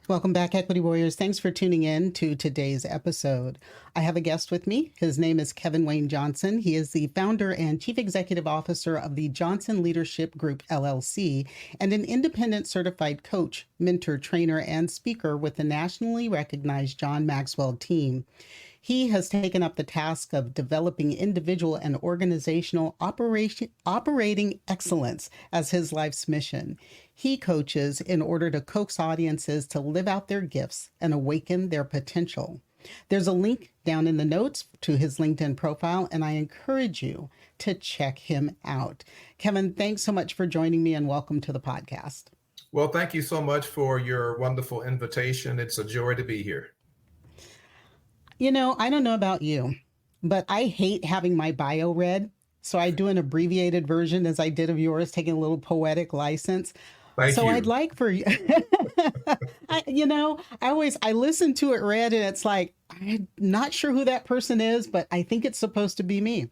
Welcome back, Equity Warriors. Thanks for tuning in to today's episode. I have a guest with me. His name is Kevin Wayne Johnson. He is the founder and chief executive officer of the Johnson Leadership Group, LLC, and an independent certified coach, mentor, trainer, and speaker with the nationally recognized John Maxwell Team. He has taken up the task of developing individual and organizational operating excellence as his life's mission. He coaches in order to coax audiences to live out their gifts and awaken their potential. There's a link down in the notes to his LinkedIn profile, and I encourage you to check him out. Kevin, thanks so much for joining me, and welcome to the podcast. Well, thank you so much for your wonderful invitation. It's a joy to be here. You know, I don't know about you, but I hate having my bio read. So I do an abbreviated version as I did of yours, taking a little poetic license. Thank you. I'd like for you, I listen to it read and it's like, I'm not sure who that person is, but I think it's supposed to be me.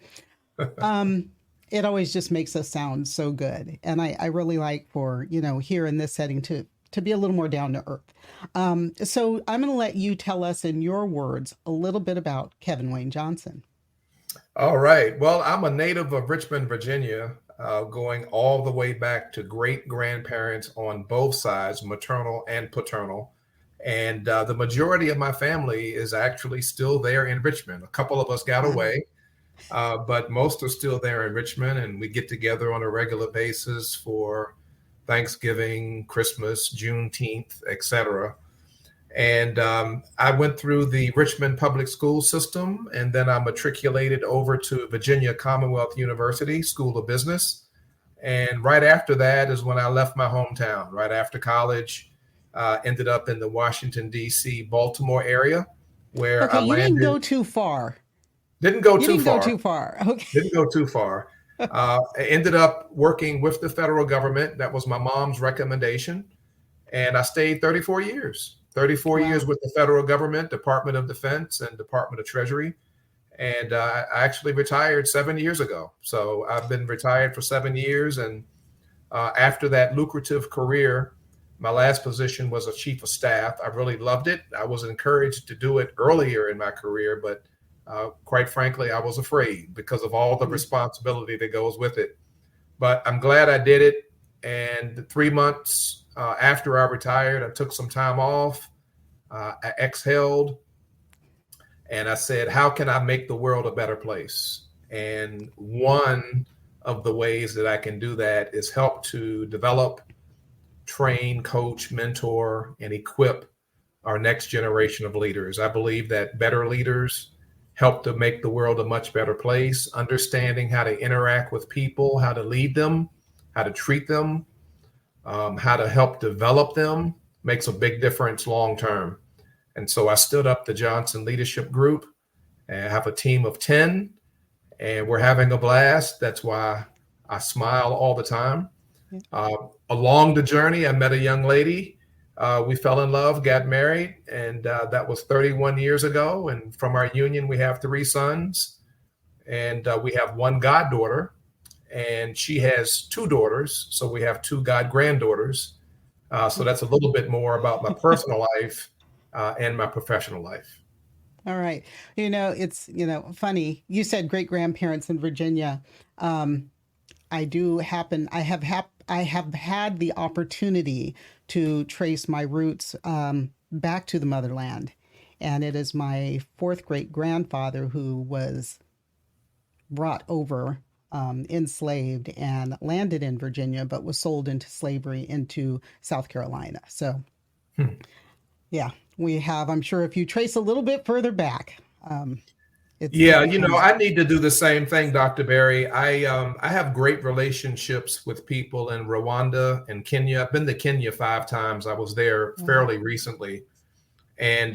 It always just makes us sound so good. And I really like for, here in this setting to be a little more down to earth. So I'm going to let you tell us in your words a little bit about Kevin Wayne Johnson. All right. Well, I'm a native of Richmond, Virginia, going all the way back to great-grandparents on both sides, maternal and paternal. And the majority of my family is actually still there in Richmond. A couple of us got away, but most are still there in Richmond. And we get together on a regular basis for Thanksgiving, Christmas, Juneteenth, etc. And I went through the Richmond public school system, and then I matriculated over to Virginia Commonwealth University School of Business. And right after that is when I left my hometown. Right after college, ended up in the Washington, D.C., Baltimore area, where I landed. You didn't go too far. Didn't go too far. Okay. Didn't go too far. I ended up working with the federal government. That was my mom's recommendation. And I stayed 34 years. 34 Wow. years with the federal government, Department of Defense and Department of Treasury. And I actually retired 7 years ago. So I've been retired for 7 years. And after that lucrative career, my last position was a chief of staff. I really loved it. I was encouraged to do it earlier in my career, but quite frankly, I was afraid because of all the responsibility that goes with it. But I'm glad I did it. And 3 months after I retired, I took some time off. I exhaled and I said, how can I make the world a better place? And one of the ways that I can do that is help to develop, train, coach, mentor, and equip our next generation of leaders. I believe that better leaders help to make the world a much better place, understanding how to interact with people, how to lead them, how to treat them, how to help develop them makes a big difference long term. And so I stood up the Johnson Leadership Group and have a team of 10, and we're having a blast. That's why I smile all the time. Along the journey, I met a young lady. We fell in love, got married, and that was 31 years ago. And from our union, we have 3 sons, and we have 1 goddaughter, and she has 2 daughters. So we have 2 granddaughters. So that's a little bit more about my personal life and my professional life. All right. It's, funny. You said great grandparents in Virginia. I have had the opportunity to trace my roots back to the motherland. And it is my 4th great grandfather who was brought over, enslaved, and landed in Virginia, but was sold into slavery into South Carolina. So, yeah, we have, I'm sure if you trace a little bit further back, I need to do the same thing, Dr. Berry. I have great relationships with people in Rwanda and Kenya. I've been to Kenya 5 times. I was there fairly recently. And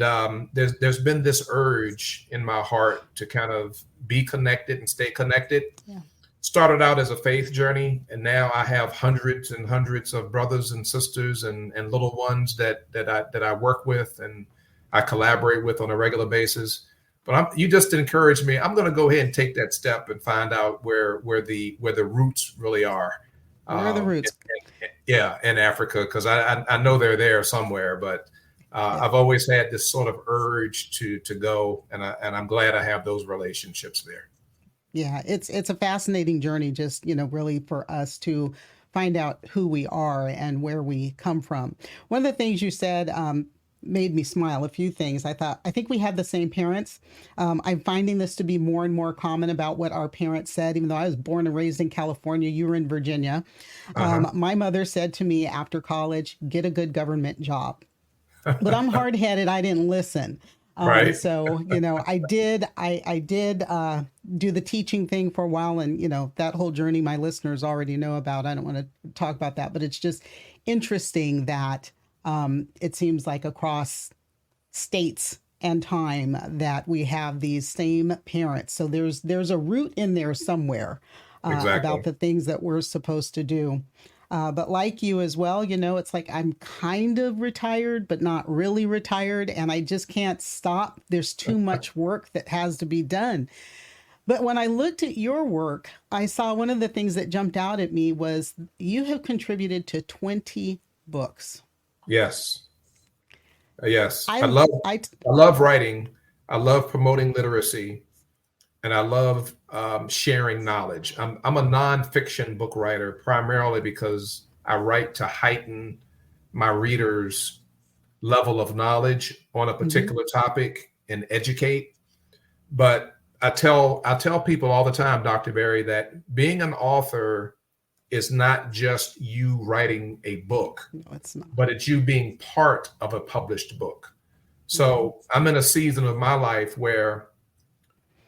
there's been this urge in my heart to kind of be connected and stay connected. Yeah. Started out as a faith journey, and now I have hundreds and hundreds of brothers and sisters and little ones that I work with and I collaborate with on a regular basis. But you just encouraged me. I'm going to go ahead and take that step and find out where the roots really are. Where are the roots? In Africa, because I know they're there somewhere. But Yeah. I've always had this sort of urge to go, and I'm glad I have those relationships there. Yeah, it's a fascinating journey, just, really for us to find out who we are and where we come from. One of the things you said made me smile. A few things. I think we had the same parents. I'm finding this to be more and more common about what our parents said, even though I was born and raised in California, you were in Virginia. Uh-huh. My mother said to me after college, get a good government job. But I'm hard headed. I didn't listen. Right. So, I did do the teaching thing for a while, and that whole journey my listeners already know about. I don't want to talk about that, but it's just interesting that it seems like across states and time that we have these same parents. So there's a root in there somewhere about Exactly. the things that we're supposed to do. But like you as well, it's like I'm kind of retired, but not really retired. And I just can't stop. There's too much work that has to be done. But when I looked at your work, I saw one of the things that jumped out at me was you have contributed to 20 books. Yes. Yes. I, I, I love writing. I love promoting literacy, and I love sharing knowledge. I'm a nonfiction book writer primarily because I write to heighten my readers' level of knowledge on a mhm, particular topic and educate. But I tell people all the time, Dr. Berry, that being an author is not just you writing a book, no, it's not. but it's you being part of a published book. Mhm. So I'm in a season of my life where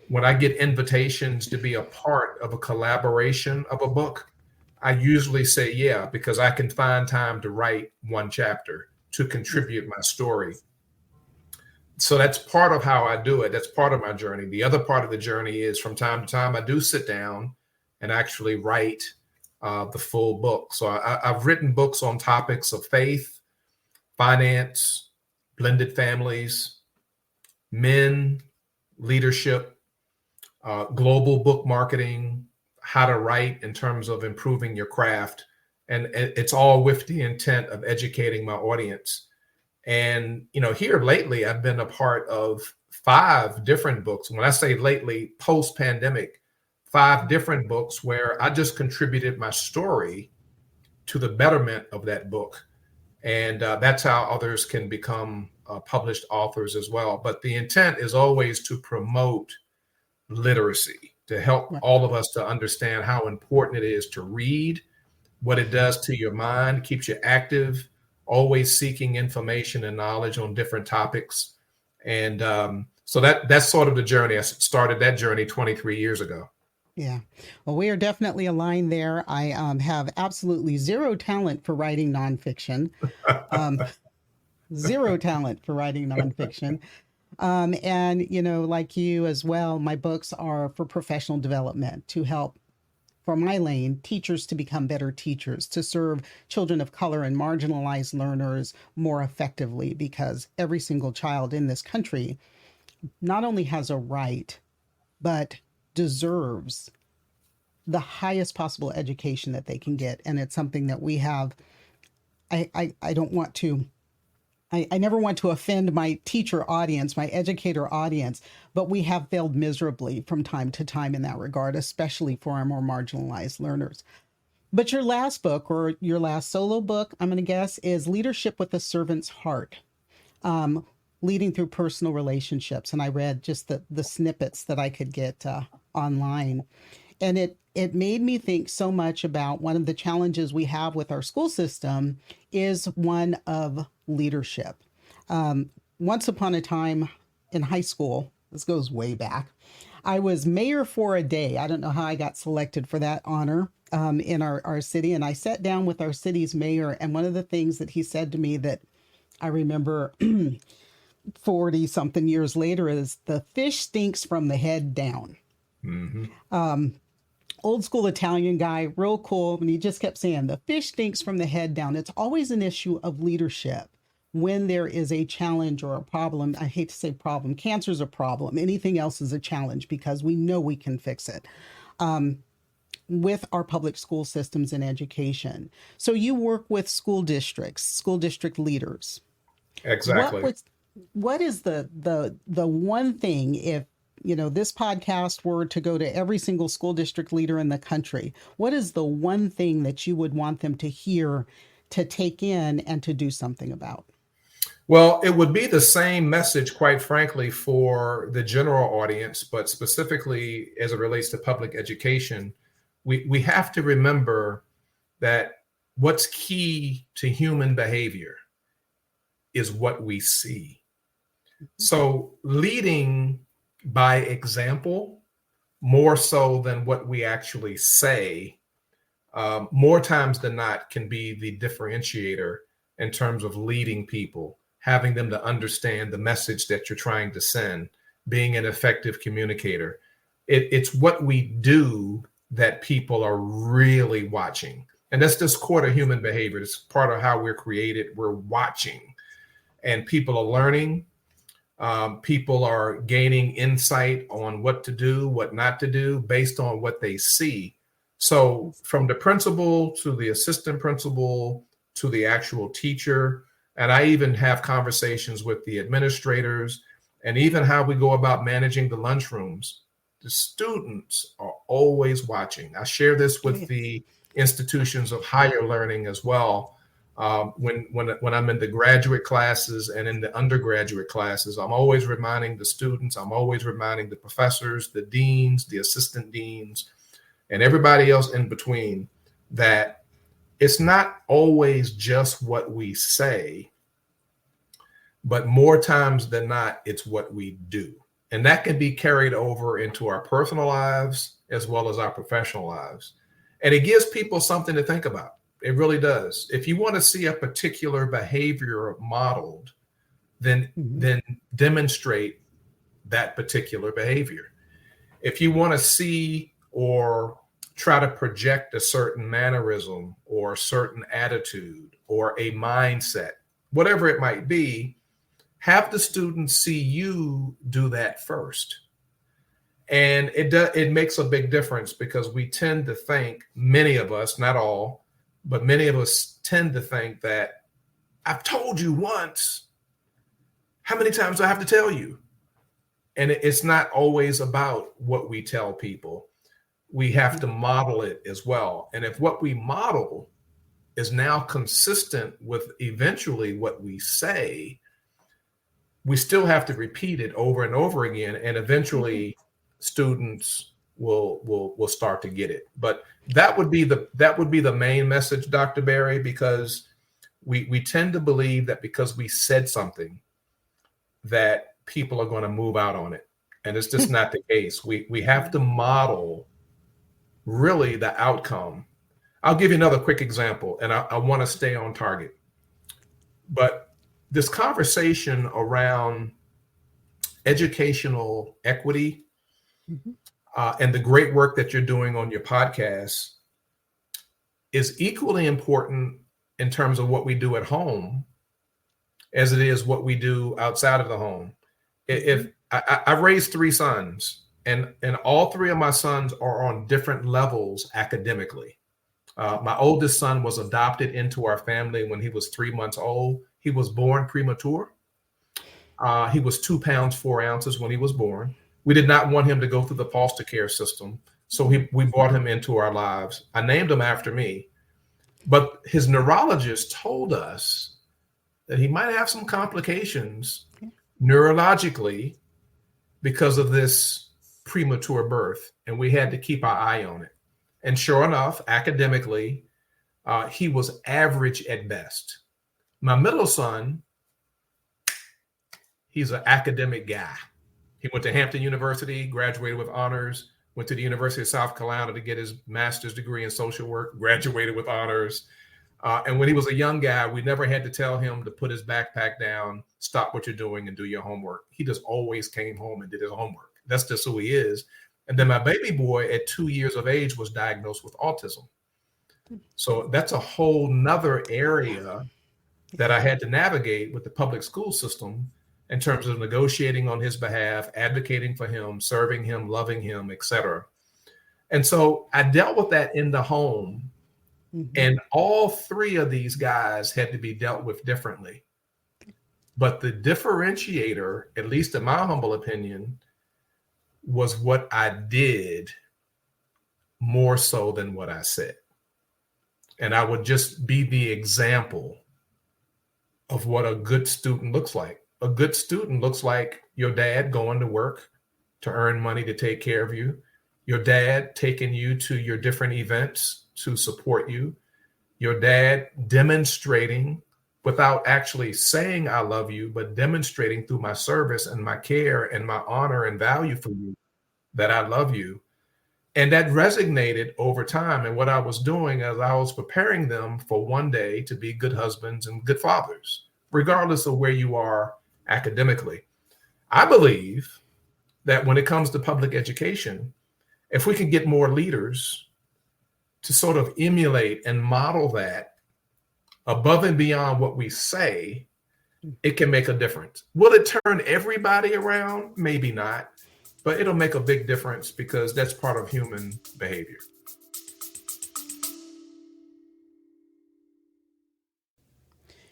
when I get invitations to be a part of a collaboration of a book, I usually say yeah, because I can find time to write one chapter to Yeah. contribute my story. So that's part of how I do it. That's part of my journey. The other part of the journey is from time to time, I do sit down and actually write the full book. So I've written books on topics of faith, finance, blended families, men, leadership, global book marketing, how to write in terms of improving your craft. And it's all with the intent of educating my audience. And, here lately, I've been a part of 5 different books. When I say lately, post pandemic, 5 different books where I just contributed my story to the betterment of that book. And that's how others can become published authors as well. But the intent is always to promote literacy, to help Right. all of us to understand how important it is to read, what it does to your mind, keeps you active, always seeking information and knowledge on different topics. And so that's sort of the journey. I started that journey 23 years ago. Yeah. Well, we are definitely aligned there. I have absolutely zero talent for writing nonfiction. Um, Zero talent for writing nonfiction. And, like you as well, my books are for professional development to help, for my lane, teachers to become better teachers, to serve children of color and marginalized learners more effectively, because every single child in this country not only has a right, but deserves the highest possible education that they can get. And it's something that we have. I don't want to I never want to offend my teacher audience, my educator audience, but we have failed miserably from time to time in that regard, especially for our more marginalized learners. But your last book, or your last solo book, I'm going to guess, is Leadership with a Servant's Heart, um, leading through personal relationships. And I read just the snippets that I could get online. And it made me think so much about one of the challenges we have with our school system is one of leadership. Once upon a time in high school, this goes way back, I was mayor for a day. I don't know how I got selected for that honor in our city. And I sat down with our city's mayor. And one of the things that he said to me that I remember 40 something years later is the fish stinks from the head down. Mm-hmm. Old school Italian guy, real cool. And he just kept saying, the fish stinks from the head down. It's always an issue of leadership when there is a challenge or a problem. I hate to say problem. Cancer's a problem. Anything else is a challenge because we know we can fix it with our public school systems and education. So you work with school districts, school district leaders. What Exactly. was what is the one thing, if this podcast were to go to every single school district leader in the country, what is the one thing that you would want them to hear, to take in, and to do something about? Well, it would be the same message, quite frankly, for the general audience, but specifically as it relates to public education, we have to remember that what's key to human behavior is what we see. So leading by example, more so than what we actually say, more times than not can be the differentiator in terms of leading people, having them to understand the message that you're trying to send, being an effective communicator. It's what we do that people are really watching. And that's just core to human behavior. It's part of how we're created. We're watching, and people are learning. People are gaining insight on what to do, what not to do, based on what they see. So from the principal to the assistant principal to the actual teacher, and I even have conversations with the administrators, and even how we go about managing the lunchrooms, the students are always watching. I share this with the institutions of higher learning as well. When I'm in the graduate classes and in the undergraduate classes, I'm always reminding the students, I'm always reminding the professors, the deans, the assistant deans, and everybody else in between, that it's not always just what we say, but more times than not, it's what we do. And that can be carried over into our personal lives as well as our professional lives. And it gives people something to think about. It really does. If you want to see a particular behavior modeled, then demonstrate that particular behavior. If you want to see or try to project a certain mannerism or a certain attitude or a mindset, whatever it might be, have the students see you do that first. And it makes a big difference, because we tend to think, many of us, not all, but many of us tend to think that, I've told you once, how many times do I have to tell you? And it's not always about what we tell people. We have to model it as well. And if what we model is now consistent with eventually what we say, we still have to repeat it over and over again. And eventually students will start to get it. But that would be the main message, Dr. Berry, because we tend to believe that because we said something, that people are going to move out on it. And it's just not the case. We have to model really the outcome. I'll give you another quick example, and I want to stay on target. But this conversation around educational equity and the great work that you're doing on your podcast is equally important in terms of what we do at home as it is what we do outside of the home. If I've raised 3 sons, and all 3 of my sons are on different levels academically. My oldest son was adopted into our family when he was 3 months old. He was born premature. He was 2 pounds 4 ounces when he was born. We did not want him to go through the foster care system, so we brought him into our lives. I named him after me, but his neurologist told us that he might have some complications neurologically because of this premature birth, and we had to keep our eye on it. And sure enough, academically, he was average at best. My middle son, he's an academic guy. He went to Hampton University, graduated with honors, went to the University of South Carolina to get his master's degree in social work, graduated with honors. And when he was a young guy, we never had to tell him to put his backpack down, stop what you're doing, and do your homework. He just always came home and did his homework. That's just who he is. And then my baby boy at 2 years of age was diagnosed with autism. So that's a whole nother area that I had to navigate with the public school system in terms of negotiating on his behalf, advocating for him, serving him, loving him, etc. And so I dealt with that in the home. And all 3 of these guys had to be dealt with differently. But the differentiator, at least in my humble opinion, was what I did more so than what I said. And I would just be the example of what a good student looks like. A good student looks like your dad going to work to earn money to take care of you, your dad taking you to your different events to support you, your dad demonstrating without actually saying I love you, but demonstrating through my service and my care and my honor and value for you that I love you. And that resonated over time. And what I was doing is I was preparing them for one day to be good husbands and good fathers, regardless of where you are academically. I believe that when it comes to public education, if we can get more leaders to sort of emulate and model that above and beyond what we say, it can make a difference. Will it turn everybody around? Maybe not, but it'll make a big difference because that's part of human behavior.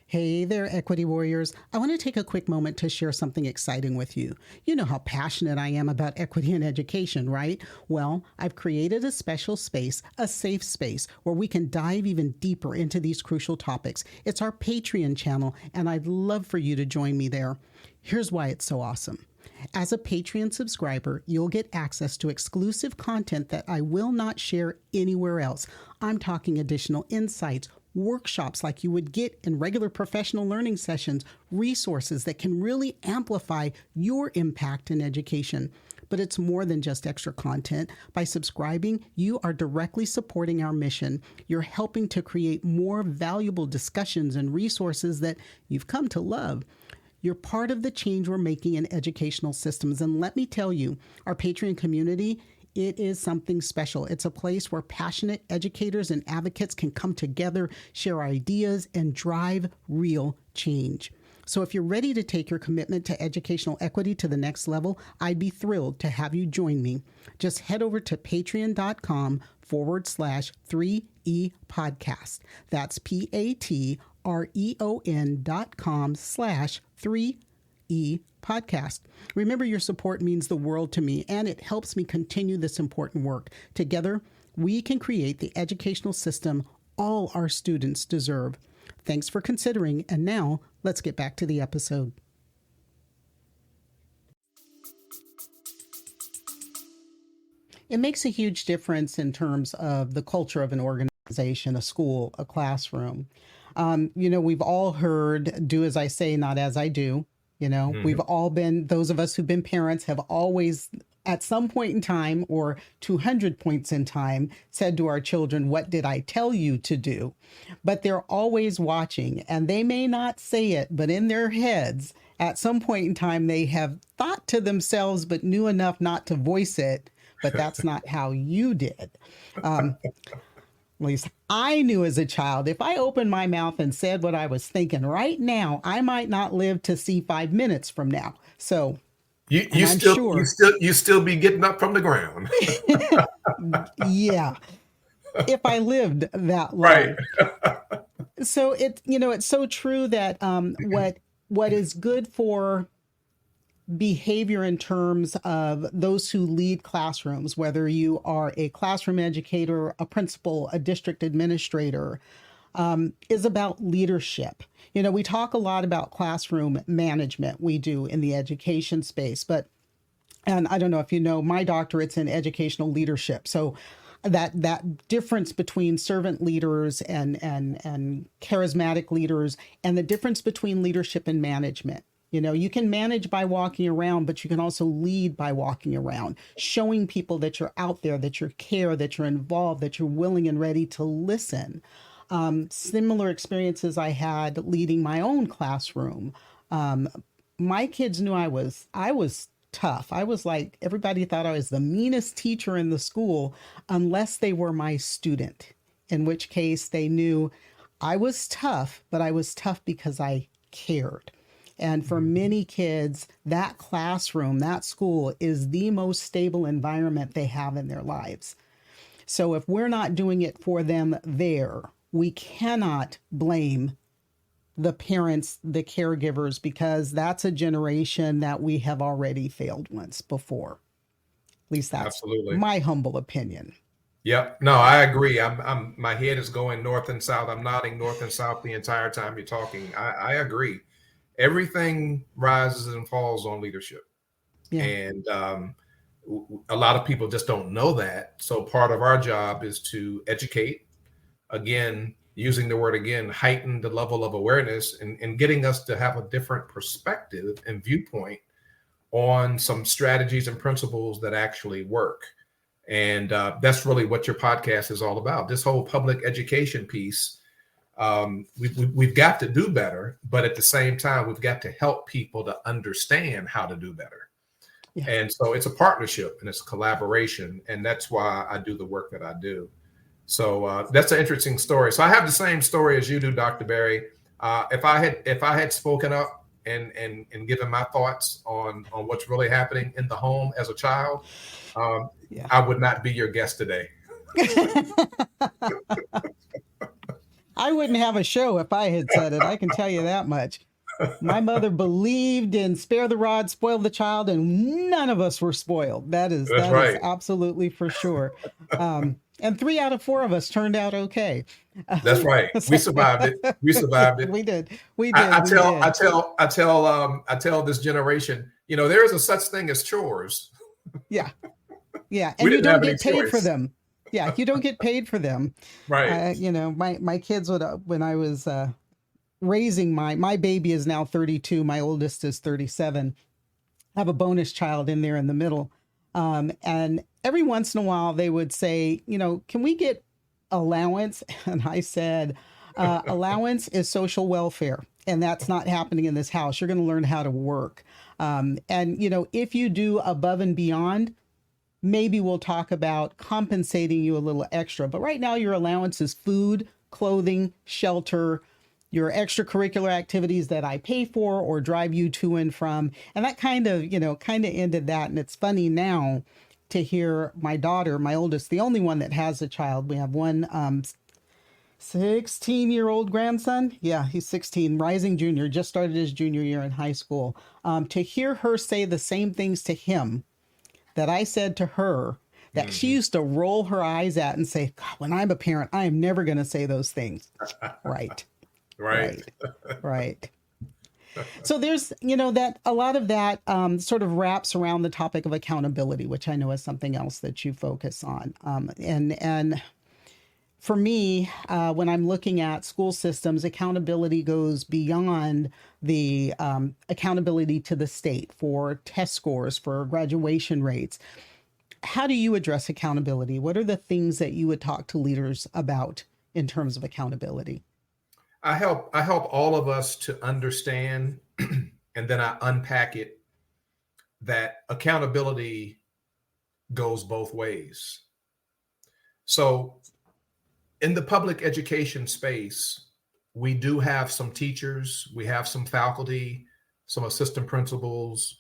Hey there, Equity Warriors. I want to take a quick moment to share something exciting with you. You know how passionate I am about equity in education, right? Well, I've created a special space, a safe space, where we can dive even deeper into these crucial topics. It's our Patreon channel, and I'd love for you to join me there. Here's why it's so awesome. As a Patreon subscriber, you'll get access to exclusive content that I will not share anywhere else. I'm talking additional insights, workshops like you would get in regular professional learning sessions, resources that can really amplify your impact in education. But it's more than just extra content. By subscribing, you are directly supporting our mission. You're helping to create more valuable discussions and resources that you've come to love. You're part of the change we're making in educational systems. And let me tell you, our Patreon community, it is something special. It's a place where passionate educators and advocates can come together, share ideas, and drive real change. So if you're ready to take your commitment to educational equity to the next level, I'd be thrilled to have you join me. Just head over to patreon.com/3E podcast. That's patreon.com/3E podcast. Remember, your support means the world to me, and it helps me continue this important work. Together, we can create the educational system all our students deserve. Thanks for considering, and now let's get back to the episode. It makes a huge difference in terms of the culture of an organization, a school, a classroom. We've all heard, do as I say, not as I do. We've all been, those of us who've been parents have always, at some point in time or 200 points in time, said to our children, "What did I tell you to do?" But they're always watching, and they may not say it, but in their heads, at some point in time, they have thought to themselves, but knew enough not to voice it. But that's not how you did. At least I knew as a child, if I opened my mouth and said what I was thinking right now, I might not live to see 5 minutes from now. So you still be getting up from the ground. Yeah, if I lived that long. Right. So it's so true that what is good for behavior in terms of those who lead classrooms, whether you are a classroom educator, a principal, a district administrator, is about leadership. We talk a lot about classroom management. We do in the education space, and I don't know if you know, my doctorate's in educational leadership. So that difference between servant leaders and charismatic leaders, and the difference between leadership and management. You can manage by walking around, but you can also lead by walking around, showing people that you're out there, that you care, that you're involved, that you're willing and ready to listen. Similar experiences I had leading my own classroom. My kids knew I was tough. I was like, everybody thought I was the meanest teacher in the school unless they were my student, in which case they knew I was tough, but I was tough because I cared. And for many kids, that classroom, that school is the most stable environment they have in their lives. So if we're not doing it for them there, we cannot blame the parents, the caregivers, because that's a generation that we have already failed once before. At least that's Absolutely. my humble opinion. Yep. No, I agree. My head is going north and south. I'm nodding north and south the entire time you're talking. I agree. Everything rises and falls on leadership. Yeah. And a lot of people just don't know that. So part of our job is to educate, again, using the word again, heighten the level of awareness and getting us to have a different perspective and viewpoint on some strategies and principles that actually work. And that's really what your podcast is all about. This whole public education piece, we've got to do better, but at the same time, we've got to help people to understand how to do better. Yeah. And so it's a partnership and it's a collaboration. And that's why I do the work that I do. So that's an interesting story. So I have the same story as you do, Dr. Berry. If I had spoken up and given my thoughts on what's really happening in the home as a child, I would not be your guest today. I wouldn't have a show if I had said it. I can tell you that much. My mother believed in spare the rod, spoil the child, and none of us were spoiled. That is absolutely for sure. And 3 out of 4 of us turned out okay. That's right. We survived it. We survived it. We did. I tell this generation, there is a such thing as chores. Yeah. Yeah. And you don't get paid for them. Yeah. You don't get paid for them. Right. My kids would, when I was raising my baby is now 32. My oldest is 37. I have a bonus child in there in the middle. And every once in a while they would say, can we get allowance? And I said, allowance is social welfare. And that's not happening in this house. You're going to learn how to work. And if you do above and beyond, maybe we'll talk about compensating you a little extra. But right now your allowance is food, clothing, shelter, your extracurricular activities that I pay for or drive you to and from. And that kind of ended that. And it's funny now to hear my daughter, my oldest, the only one that has a child. We have one 16-year-old grandson. Yeah, he's 16, rising junior, just started his junior year in high school. To hear her say the same things to him that I said to her, that she used to roll her eyes at and say, God, when I'm a parent, I am never going to say those things. Right. Right. So there's, that a lot of that sort of wraps around the topic of accountability, which I know is something else that you focus on. And for me, when I'm looking at school systems, accountability goes beyond the accountability to the state for test scores, for graduation rates. How do you address accountability? What are the things that you would talk to leaders about in terms of accountability? I help all of us to understand, and then I unpack it, that accountability goes both ways. So in the public education space, we do have some teachers, we have some faculty, some assistant principals,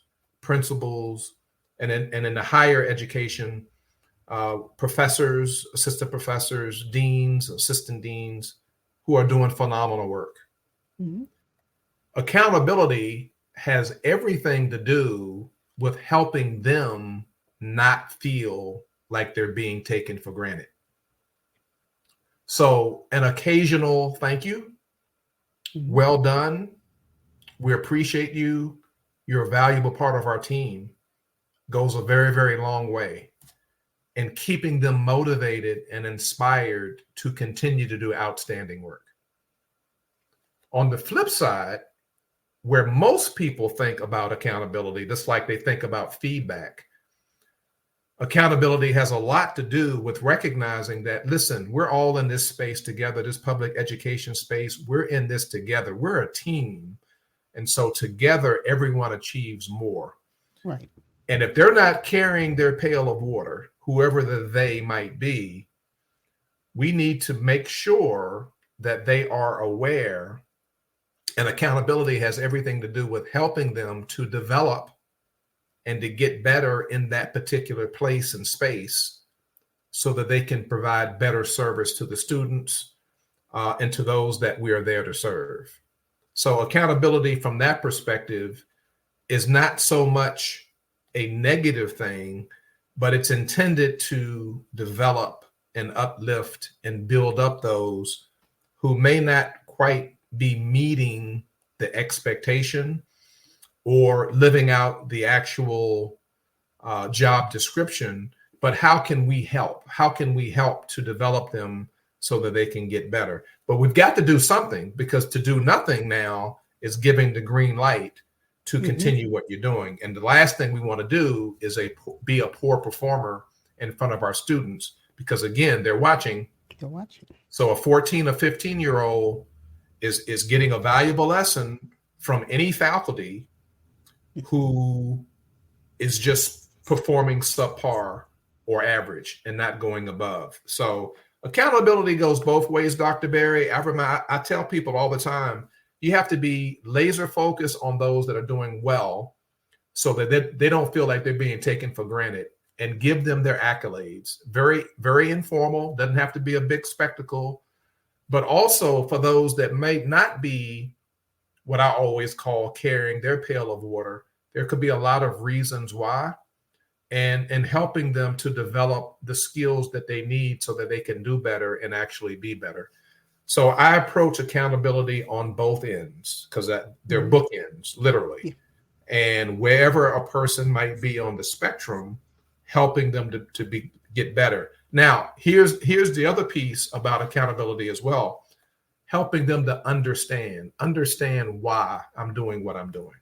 and in the higher education, professors, assistant professors, deans, assistant deans, who are doing phenomenal work. Mm-hmm. Accountability has everything to do with helping them not feel like they're being taken for granted. So an occasional thank you, well done, we appreciate you, you're a valuable part of our team, goes a very, very long way in keeping them motivated and inspired to continue to do outstanding work. On the flip side, where most people think about accountability, just like they think about feedback, accountability has a lot to do with recognizing that, listen, we're all in this space together, this public education space, we're in this together, we're a team. And so together, everyone achieves more. Right. And if they're not carrying their pail of water, whoever they might be, we need to make sure that they are aware, and accountability has everything to do with helping them to develop and to get better in that particular place and space so that they can provide better service to the students and to those that we are there to serve. So accountability from that perspective is not so much a negative thing, but it's intended to develop and uplift and build up those who may not quite be meeting the expectation or living out the actual job description, but how can we help? How can we help to develop them so that they can get better? But we've got to do something, because to do nothing now is giving the green light to continue what you're doing. And the last thing we want to do is be a poor performer in front of our students, because again, they're watching. They're watching. So a 14 or 15-year-old is getting a valuable lesson from any faculty who is just performing subpar or average and not going above. So accountability goes both ways, Dr. Berry. I tell people all the time, you have to be laser focused on those that are doing well so that they don't feel like they're being taken for granted, and give them their accolades. Very, very informal, doesn't have to be a big spectacle, but also for those that may not be what I always call carrying their pail of water, there could be a lot of reasons why, and helping them to develop the skills that they need so that they can do better and actually be better. So I approach accountability on both ends, because they're bookends, literally. Yeah. And wherever a person might be on the spectrum, helping them to get better. Now, here's the other piece about accountability as well. Helping them to understand why I'm doing what I'm doing.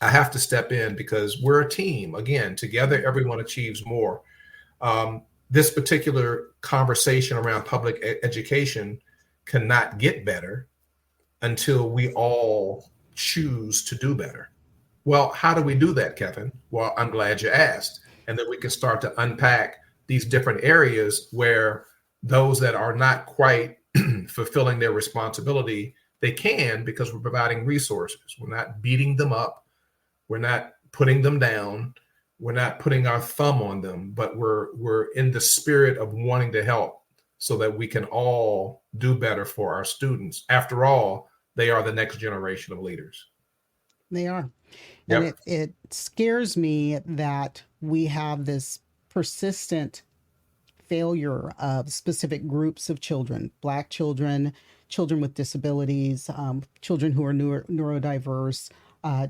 I have to step in because we're a team. Again, together, everyone achieves more. This particular conversation around public education cannot get better until we all choose to do better. Well, how do we do that, Kevin? Well, I'm glad you asked. And then we can start to unpack these different areas where those that are not quite fulfilling their responsibility, they can, because we're providing resources. We're not beating them up. We're not putting them down. We're not putting our thumb on them, but we're in the spirit of wanting to help so that we can all do better for our students. After all, they are the next generation of leaders. They are. Yep. And it scares me that we have this persistent failure of specific groups of children, Black children, children with disabilities, children who are neurodiverse,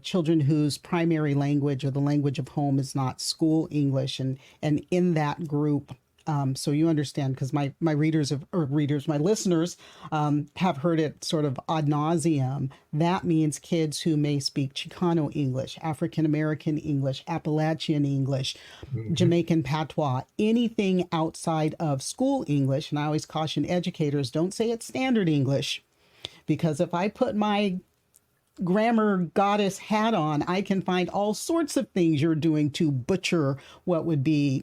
children whose primary language or the language of home is not school English. And in that group, so you understand, because my listeners have heard it sort of ad nauseum. That means kids who may speak Chicano English, African American English, Appalachian English, Jamaican patois, anything outside of school English. And I always caution educators, don't say it's standard English, because if I put my grammar goddess hat on, I can find all sorts of things you're doing to butcher what would be,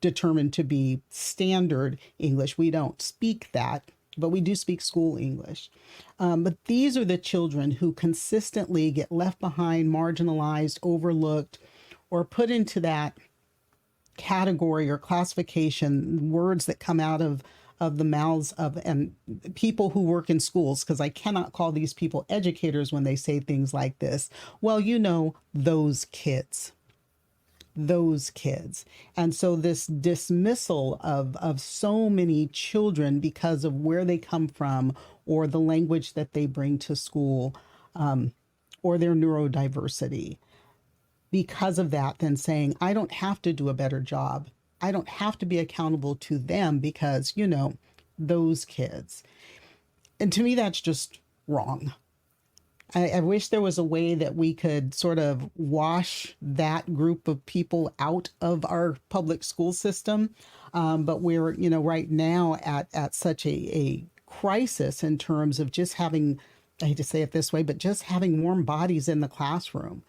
determined to be standard English. We don't speak that, but we do speak school English. But these are the children who consistently get left behind, marginalized, overlooked, or put into that category or classification, words that come out of the mouths of and people who work in schools, because I cannot call these people educators when they say things like this. Well, those kids. And so this dismissal of so many children because of where they come from or the language that they bring to school, or their neurodiversity. Because of that, then saying, I don't have to do a better job. I don't have to be accountable to them because, those kids. And to me, that's just wrong. I wish there was a way that we could sort of wash that group of people out of our public school system. But we're, right now at such a crisis in terms of just having, I hate to say it this way, but just having warm bodies in the classroom.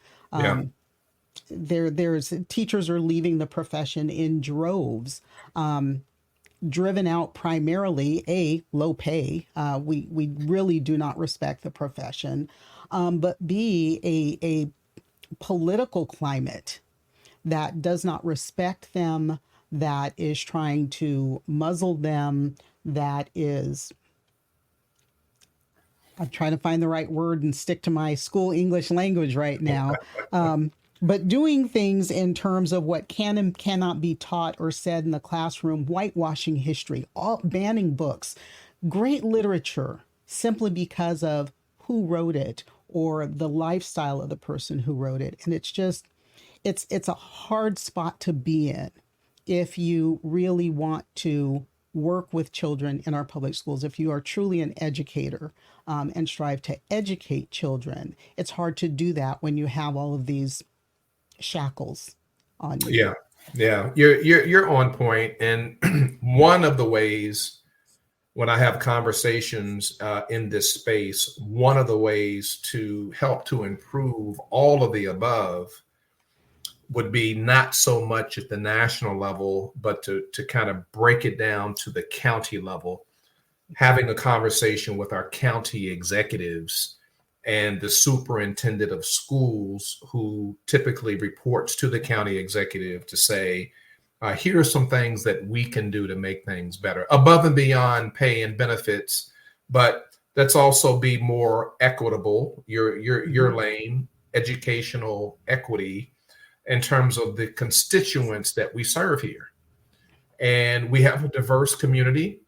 There's teachers are leaving the profession in droves. Driven out primarily, low pay. We really do not respect the profession. But B, a political climate that does not respect them, that is trying to muzzle them, that is I'm trying to find the right word and stick to my school English language right now. But doing things in terms of what can and cannot be taught or said in the classroom, whitewashing history, all banning books, great literature simply because of who wrote it or the lifestyle of the person who wrote it. And it's just, it's a hard spot to be in if you really want to work with children in our public schools. If you are truly an educator and strive to educate children, it's hard to do that when you have all of these shackles on you. Yeah, yeah, you're on point. And one of the ways when I have conversations in this space, one of the ways to help to improve all of the above would be not so much at the national level, but to kind of break it down to the county level, having a conversation with our county executives and the superintendent of schools, who typically reports to the county executive, to say, here are some things that we can do to make things better above and beyond pay and benefits, but let's also be more equitable, your lane, educational equity, in terms of the constituents that we serve here. And we have a diverse community,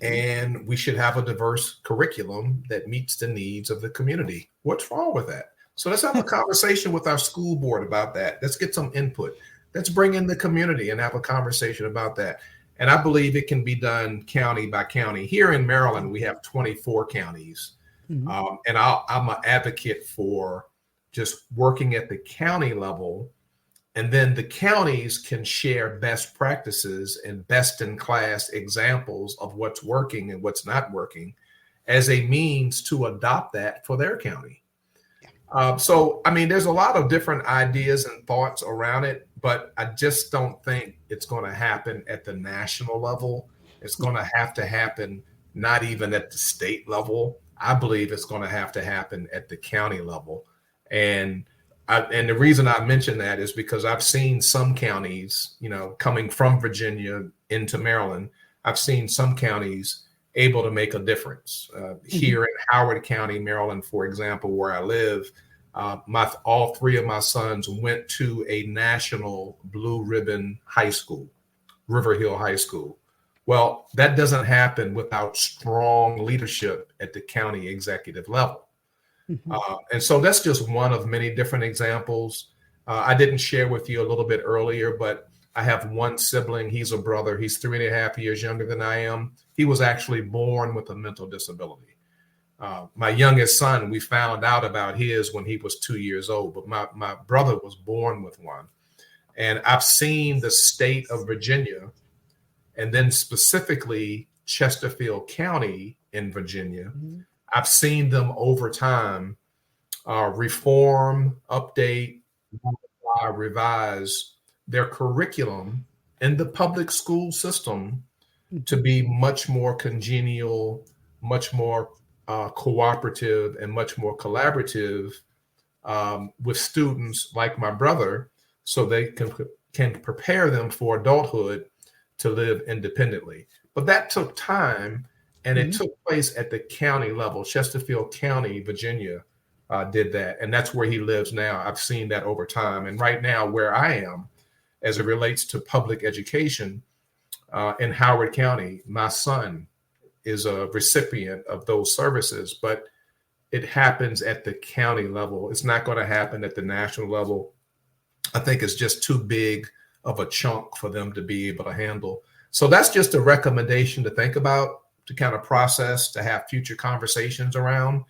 and we should have a diverse curriculum that meets the needs of the community. What's wrong with that? So let's have a conversation with our school board about that. Let's get some input. Let's bring in the community and have a conversation about that. And I believe it can be done county by county. Here in Maryland, we have 24 counties. And I'm an advocate for just working at the county level, and then the counties can share best practices and best in class examples of what's working and what's not working as a means to adopt that for their county. So, I mean, there's a lot of different ideas and thoughts around it, but I just don't think it's going to happen at the national level. It's going to have to happen not even at the state level. I believe it's going to have to happen at the county level. And the reason I mention that is because I've seen some counties, coming from Virginia into Maryland, I've seen some counties able to make a difference. Here in Howard County, Maryland, for example, where I live, all three of my sons went to a national blue ribbon high school, River Hill High School. Well, that doesn't happen without strong leadership at the county executive level. And so that's just one of many different examples. I didn't share with you a little bit earlier, but I have one sibling. He's a brother. He's 3.5 years younger than I am. He was actually born with a mental disability. My youngest son, we found out about his when he was 2 years old, but my brother was born with one. And I've seen the state of Virginia, and then specifically Chesterfield County in Virginia. I've seen them over time reform, update, modify, revise their curriculum in the public school system to be much more congenial, much more cooperative, and much more collaborative with students like my brother, so they can prepare them for adulthood to live independently. But that took time. And it took place at the county level. Chesterfield County, Virginia, did that. And that's where he lives now. I've seen that over time. And right now, where I am, as it relates to public education in Howard County, my son is a recipient of those services. But it happens at the county level. It's not going to happen at the national level. I think it's just too big of a chunk for them to be able to handle. So that's just a recommendation to think about, to kind of process, to have future conversations around,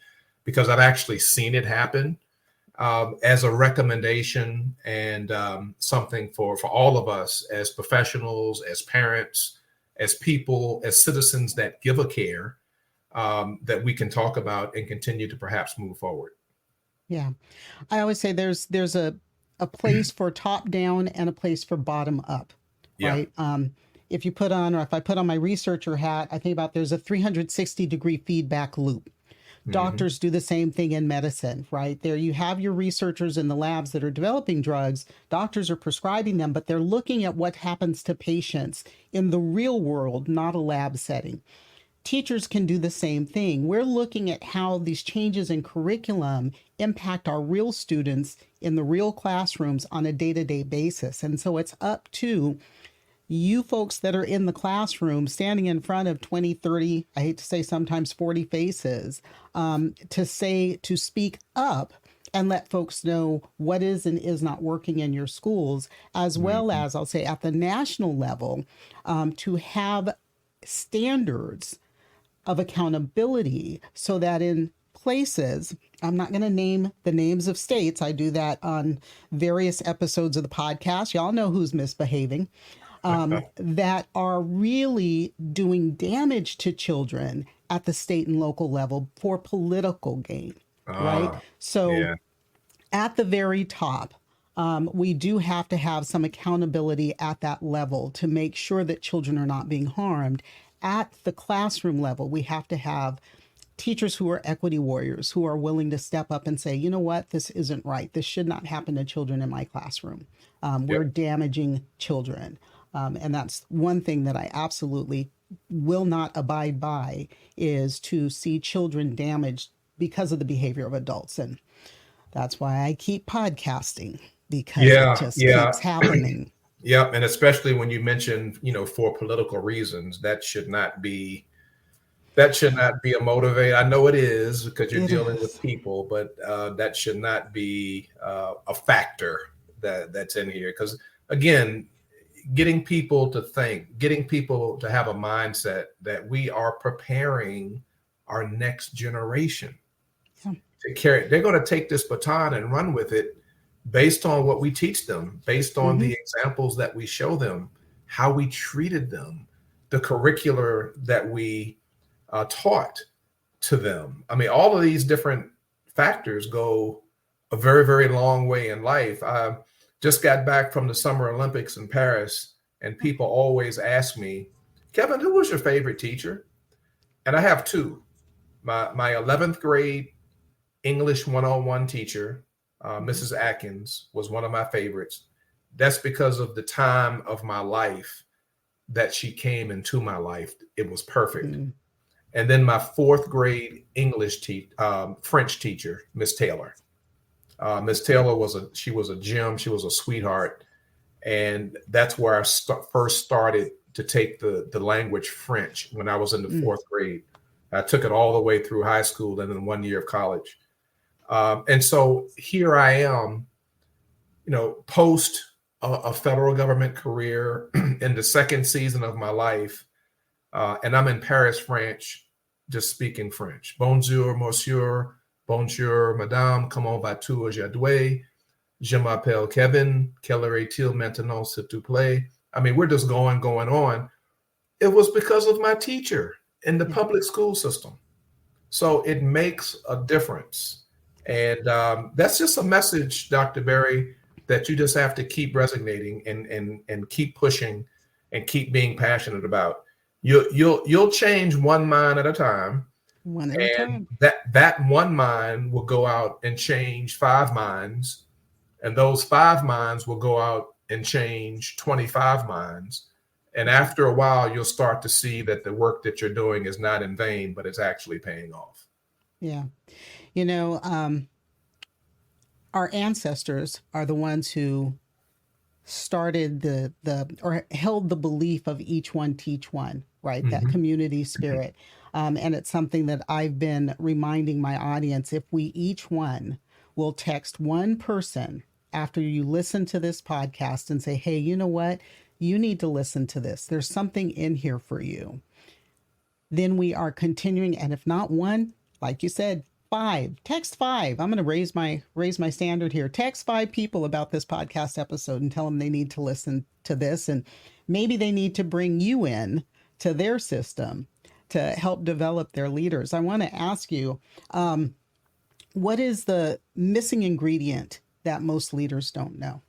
because I've actually seen it happen as a recommendation, and something for all of us as professionals, as parents, as people, as citizens that give a care, that we can talk about and continue to perhaps move forward. Yeah. I always say there's a place for top down and a place for bottom up, right? If you put on, or if I put on my researcher hat, I think about there's a 360-degree feedback loop. Doctors do the same thing in medicine, right? There you have your researchers in the labs that are developing drugs. Doctors are prescribing them, but they're looking at what happens to patients in the real world, not a lab setting. teachers can do the same thing. We're looking at how these changes in curriculum impact our real students in the real classrooms on a day-to-day basis. And so it's up to you folks that are in the classroom standing in front of 20, 30, I hate to say sometimes 40 faces, to speak up and let folks know what is and is not working in your schools, as well as, I'll say, at the national level, to have standards of accountability so that in places, I'm not going to name the names of states, I do that on various episodes of the podcast, y'all know who's misbehaving, that are really doing damage to children at the state and local level for political gain, right? So at the very top, we do have to have some accountability at that level to make sure that children are not being harmed. At the classroom level, we have to have teachers who are equity warriors, who are willing to step up and say, you know what, this isn't right. This should not happen to children in my classroom. We're damaging children. And that's one thing that I absolutely will not abide by, is to see children damaged because of the behavior of adults. And that's why I keep podcasting, because it just keeps happening. Yeah. And especially when you mention, for political reasons, that should not be a motivator. I know it is, because you're dealing with people, but that should not be a factor that's in here. Because again, getting people to think, getting people to have a mindset that we are preparing our next generation to carry. They're going to take this baton and run with it based on what we teach them, based on the examples that we show them, how we treated them, the curricular that we taught to them. I mean, all of these different factors go a very, very long way in life. I just got back from the Summer Olympics in Paris, and people always ask me, Kevin, who was your favorite teacher? And I have two. My 11th grade English 101 teacher, Mrs. Atkins, was one of my favorites. That's because of the time of my life that she came into my life. It was perfect. And then my 4th grade French teacher, Miss Taylor. Miss Taylor was a gem. She was a sweetheart. And that's where I first started to take the language French when I was in the 4th grade. I took it all the way through high school and then 1 year of college. And so here I am, post a federal government career in the second season of my life. And I'm in Paris, France, just speaking French. Bonjour, monsieur. Bonjour, madame. Comment vas-tu aujourd'hui? Je m'appelle Kevin. Quelle heure est-il maintenant, s'il te plaît? I mean, we're just going on. It was because of my teacher in the public school system. So it makes a difference. And that's just a message, Dr. Berry, that you just have to keep resonating and keep pushing and keep being passionate about. You'll change one mind at a time. One at a time. That one mind will go out and change 5 minds. And those 5 minds will go out and change 25 minds. And after a while, you'll start to see that the work that you're doing is not in vain, but it's actually paying off. Yeah. Our ancestors are the ones who started or held the belief of each one teach one, right? That community spirit. And it's something that I've been reminding my audience. If we each one will text one person after you listen to this podcast and say, hey, you know what? You need to listen to this. There's something in here for you. Then we are continuing. And if not one, like you said, 5, text 5. I'm going to raise my standard here. Text 5 people about this podcast episode and tell them they need to listen to this. And maybe they need to bring you in to their system to help develop their leaders. I want to ask you, what is the missing ingredient that most leaders don't know?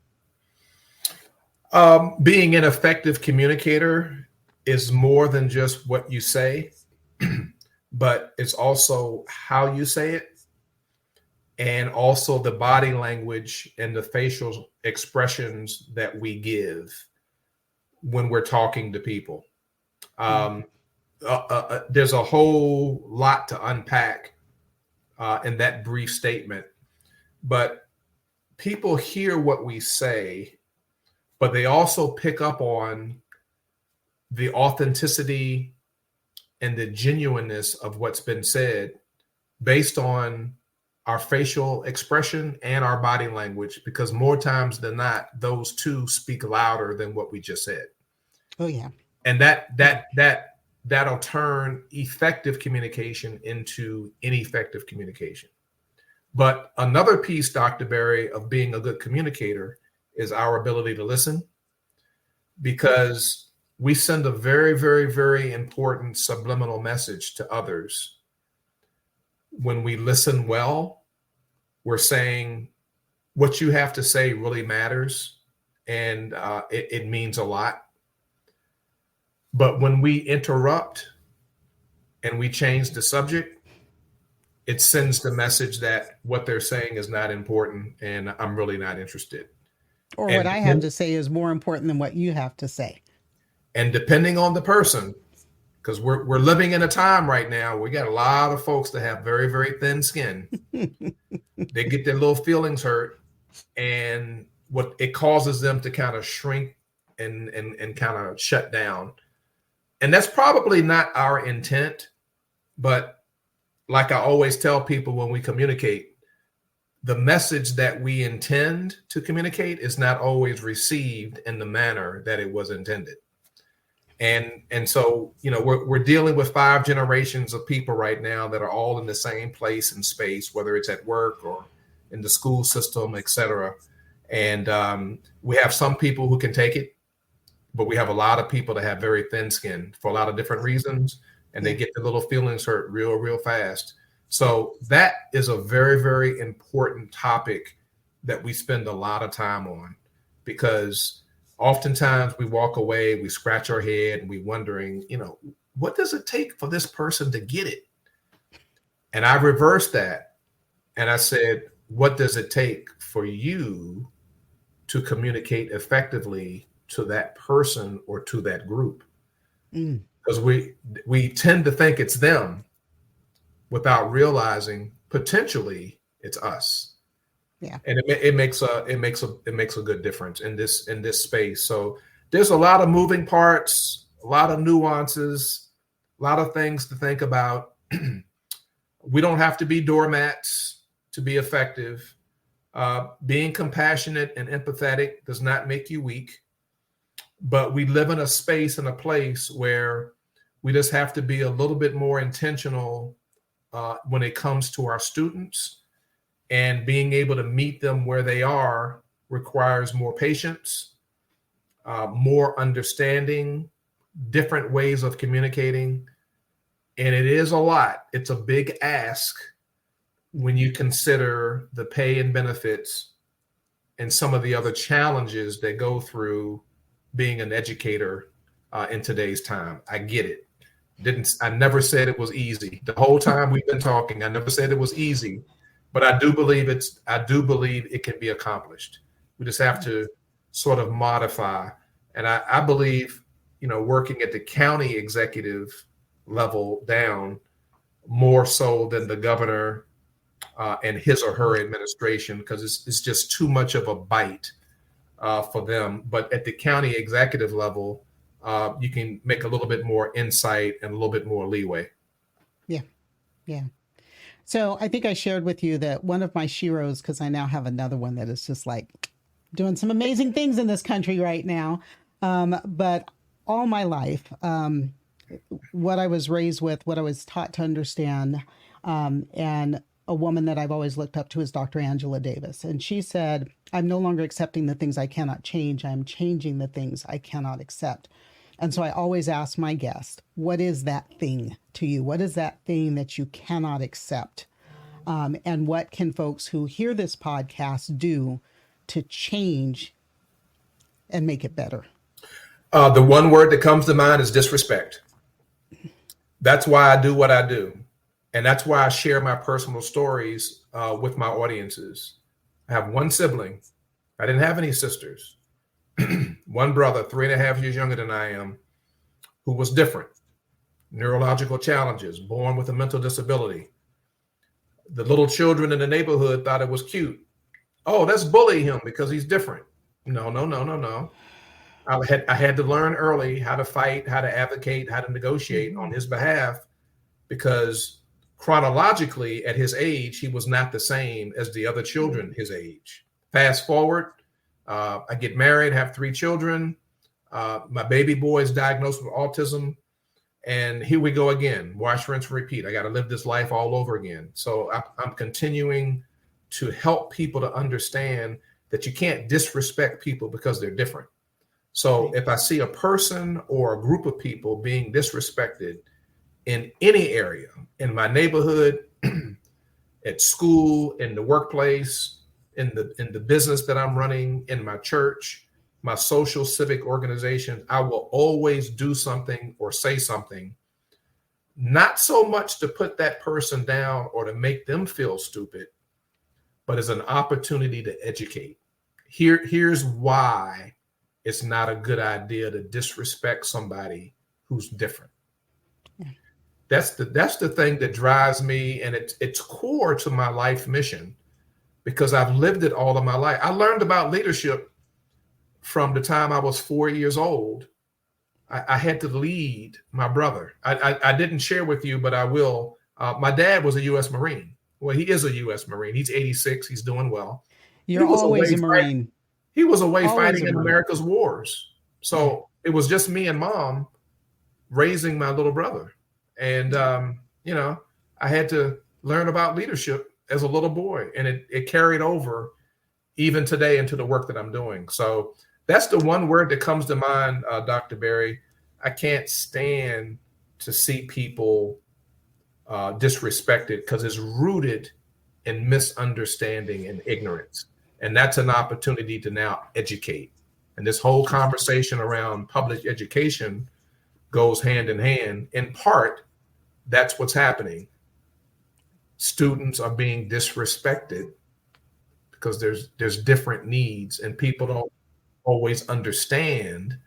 Being an effective communicator is more than just what you say, but it's also how you say it, and also the body language and the facial expressions that we give when we're talking to people. there's a whole lot to unpack in that brief statement. But people hear what we say, but they also pick up on the authenticity and the genuineness of what's been said based on our facial expression and our body language, because more times than not, those two speak louder than what we just said. Oh, yeah. And that'll turn effective communication into ineffective communication. But another piece, Dr. Berry, of being a good communicator is our ability to listen, because we send a very, very, very important subliminal message to others. When we listen well, we're saying what you have to say really matters, and it means a lot. But when we interrupt and we change the subject, it sends the message that what they're saying is not important and I'm really not interested. Or what I have to say is more important than what you have to say. And depending on the person, because we're living in a time right now, we got a lot of folks that have very, very thin skin. They get their little feelings hurt, and what it causes them to kind of shrink and kind of shut down. And that's probably not our intent, but like I always tell people when we communicate, the message that we intend to communicate is not always received in the manner that it was intended. And so, you know, we're dealing with 5 generations of people right now that are all in the same place and space, whether it's at work or in the school system, et cetera. And we have some people who can take it, but we have a lot of people that have very thin skin for a lot of different reasons, and they get the little feelings hurt real fast. So that is a very, very important topic that we spend a lot of time on, because oftentimes we walk away, we scratch our head, and we wondering, you know, what does it take for this person to get it? And I reversed that, and I said, what does it take for you to communicate effectively to that person or to that group? Because we tend to think it's them without realizing potentially it's us. Yeah. And it makes a good difference in this space. So there's a lot of moving parts, a lot of nuances, a lot of things to think about. We don't have to be doormats to be effective. Being compassionate and empathetic does not make you weak, but we live in a space and a place where we just have to be a little bit more intentional when it comes to our students, and being able to meet them where they are requires more patience, more understanding, different ways of communicating. And it is a lot. It's a big ask when you consider the pay and benefits and some of the other challenges that go through being an educator in today's time. I get it. I never said it was easy. The whole time we've been talking, I never said it was easy, but I do believe it can be accomplished. We just have to sort of modify. And I believe, you know, working at the county executive level down more so than the governor and his or her administration, because it's just too much of a bite for them. But at the county executive level, you can make a little bit more insight and a little bit more leeway. Yeah. So I think I shared with you that one of my sheroes, because I now have another one that is just like doing some amazing things in this country right now. But all my life, what I was raised with, what I was taught to understand, and a woman that I've always looked up to is Dr. Angela Davis. And she said, I'm no longer accepting the things I cannot change. I'm changing the things I cannot accept. And so I always ask my guest, what is that thing to you? What is that thing that you cannot accept? And what can folks who hear this podcast do to change and make it better? The one word that comes to mind is disrespect. That's why I do what I do. And that's why I share my personal stories with my audiences. I have one sibling. I didn't have any sisters. One brother, 3.5 years younger than I am, who was different. neurological challenges, born with a mental disability. The little children in the neighborhood thought it was cute. Oh, let's bully him because he's different. No, no, no, no, no. I had to learn early how to fight, how to advocate, how to negotiate on his behalf, because chronologically at his age, he was not the same as the other children his age. Fast forward, I get married, have 3 children. My baby boy is diagnosed with autism. And here we go again. Wash, rinse, repeat. I got to live this life all over again. So I'm continuing to help people to understand that you can't disrespect people because they're different. So if I see a person or a group of people being disrespected in any area, in my neighborhood, at school, in the workplace, in the business that I'm running, in my church, my social civic organization, I will always do something or say something, not so much to put that person down or to make them feel stupid, but as an opportunity to educate. Here's why it's not a good idea to disrespect somebody who's different. Yeah. That's the thing that drives me, and it's core to my life mission, because I've lived it all of my life. I learned about leadership from the time I was 4 years old. I had to lead my brother. I didn't share with you, but I will. My dad was a U.S. Marine. Well, he is a U.S. Marine. He's 86. He's doing well. You're always a Marine. He was away fighting in America's wars. So it was just me and mom raising my little brother. And, I had to learn about leadership as a little boy. And it carried over even today into the work that I'm doing. So that's the one word that comes to mind, Dr. Berry. I can't stand to see people disrespected, because it's rooted in misunderstanding and ignorance. And that's an opportunity to now educate. And this whole conversation around public education goes hand in hand. In part, that's what's happening. Students are being disrespected because there's different needs, and people don't always understand.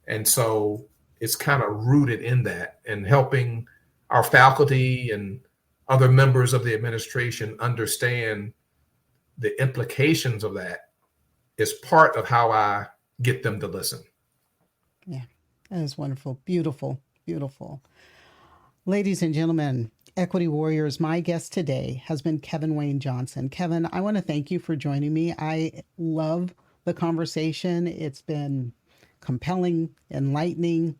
And so it's kind of rooted in that, and helping our faculty and other members of the administration understand the implications of that is part of how I get them to listen. Yeah, that is wonderful. Beautiful, beautiful. Ladies and gentlemen, Equity Warriors, my guest today has been Kevin Wayne Johnson. Kevin, I want to thank you for joining me. I love the conversation. It's been compelling, enlightening,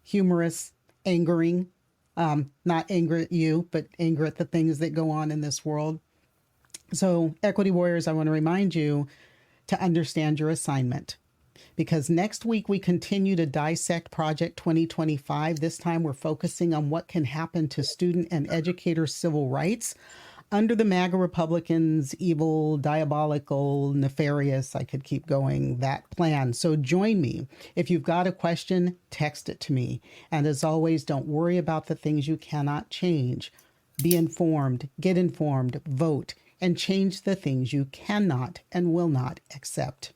humorous, angering. Not anger at you, but anger at the things that go on in this world. So, Equity Warriors, I want to remind you to understand your assignment, because next week we continue to dissect Project 2025. This time we're focusing on what can happen to student and educator civil rights under the MAGA Republicans' evil, diabolical, nefarious, I could keep going, that plan. So join me. If you've got a question, text it to me. And as always, don't worry about the things you cannot change. Be informed, get informed, vote, and change the things you cannot and will not accept.